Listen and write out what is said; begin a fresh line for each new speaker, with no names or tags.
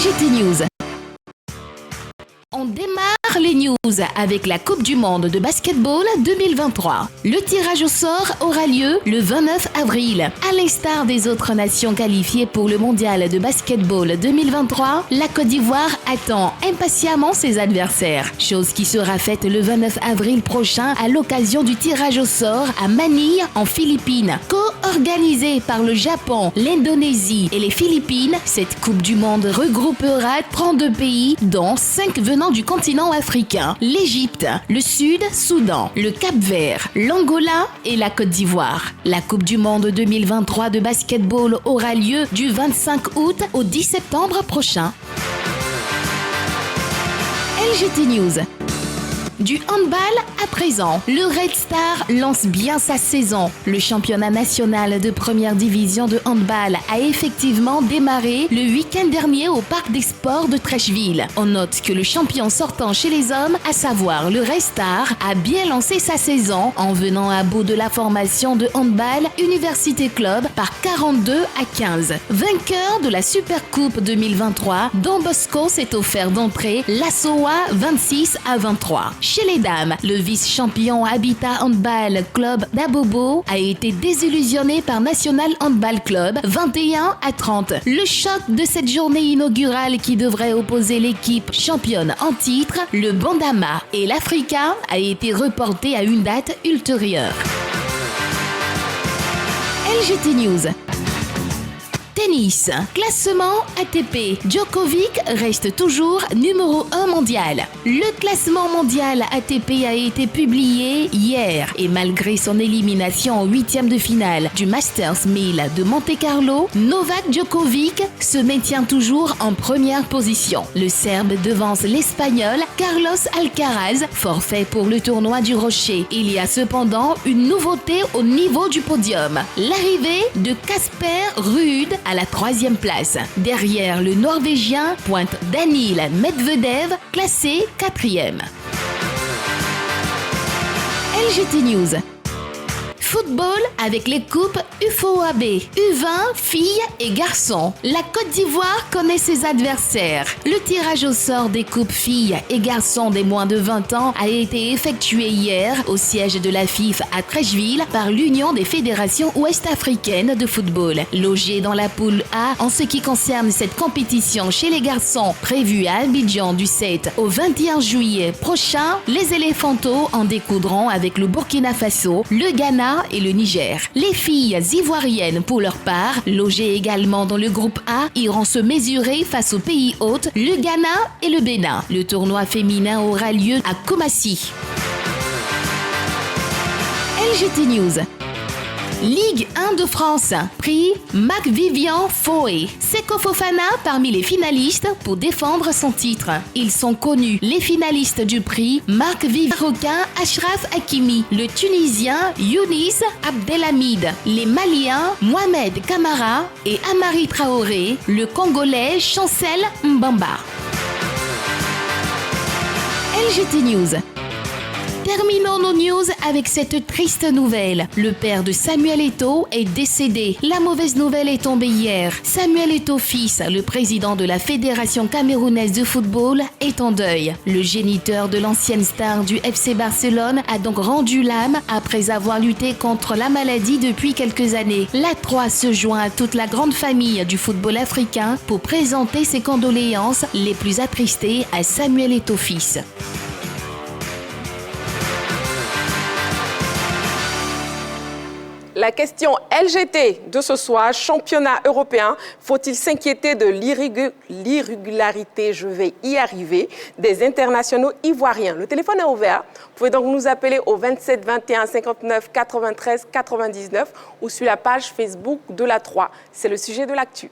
LGT News. On démarre les news avec la Coupe du Monde de Basketball 2023. Le tirage au sort aura lieu le 29 avril. À l'instar des autres nations qualifiées pour le Mondial de Basketball 2023, la Côte d'Ivoire attend impatiemment ses adversaires. Chose qui sera faite le 29 avril prochain à l'occasion du tirage au sort à Manille en Philippines. Co-organisée par le Japon, l'Indonésie et les Philippines, cette Coupe du Monde regroupera 32 pays, dont 5 venant du continent africain, l'Égypte, le Sud-Soudan, le Cap-Vert, l'Angola et la Côte d'Ivoire. La Coupe du Monde 2023 de basketball aura lieu du 25 août au 10 septembre prochain. LGT News. Du handball à présent, le Red Star lance bien sa saison. Le championnat national de première division de handball a effectivement démarré le week-end dernier au Parc des Sports de Trècheville. On note que le champion sortant chez les hommes, à savoir le Red Star, a bien lancé sa saison en venant à bout de la formation de handball Université Club par 42-15. Vainqueur de la Supercoupe 2023, Don Bosco s'est offert d'entrée l'Assoa 26-23. Chez les dames, le vice-champion Habitat Handball Club d'Abobo a été désillusionné par National Handball Club 21-30. Le choc de cette journée inaugurale qui devrait opposer l'équipe championne en titre, le Bandama et l'Africa, a été reporté à une date ultérieure. LGT News. Tennis. Classement ATP. Djokovic reste toujours numéro 1 mondial. Le classement mondial ATP a été publié hier et malgré son élimination en huitième de finale du Masters 1000 de Monte-Carlo, Novak Djokovic se maintient toujours en première position. Le Serbe devance l'Espagnol Carlos Alcaraz, forfait pour le tournoi du Rocher. Il y a cependant une nouveauté au niveau du podium. L'arrivée de Casper Ruud à la 3e place. Derrière le Norvégien pointe Daniil Medvedev, classé 4e. LGT News. Football avec les coupes UFOAB, U20, filles et garçons. La Côte d'Ivoire connaît ses adversaires. Le tirage au sort des coupes filles et garçons des moins de 20 ans a été effectué hier au siège de la FIFA à Trècheville par l'Union des fédérations ouest-africaines de football. Logés dans la poule A en ce qui concerne cette compétition chez les garçons prévue à Abidjan du 7 au 21 juillet prochain, les éléphantos en découdront avec le Burkina Faso, le Ghana et le Niger. Les filles ivoiriennes, pour leur part, logées également dans le groupe A, iront se mesurer face aux pays hôtes, le Ghana et le Bénin. Le tournoi féminin aura lieu à Koumassi. LGT News. Ligue 1 de France, prix Marc-Vivian Foé. Seko Fofana parmi les finalistes pour défendre son titre. Ils sont connus, les finalistes du prix Marc-Vivian Marocain Achraf Hakimi, le Tunisien Younis Abdelhamid, les Maliens Mohamed Kamara et Amari Traoré, le Congolais Chancel Mbamba. LGT News. Terminons nos news avec cette triste nouvelle. Le père de Samuel Eto'o est décédé. La mauvaise nouvelle est tombée hier. Samuel Eto'o fils, le président de la Fédération camerounaise de football, est en deuil. Le géniteur de l'ancienne star du FC Barcelone a donc rendu l'âme après avoir lutté contre la maladie depuis quelques années. La 3 se joint à toute la grande famille du football africain pour présenter ses condoléances les plus attristées à Samuel Eto'o fils.
La question LGT de ce soir, championnat européen, faut-il s'inquiéter de l'irrégularité, je vais y arriver, des internationaux ivoiriens? Le téléphone est ouvert, vous pouvez donc nous appeler au 27 21 59 93 99 ou sur la page Facebook de la 3. C'est le sujet de l'actu.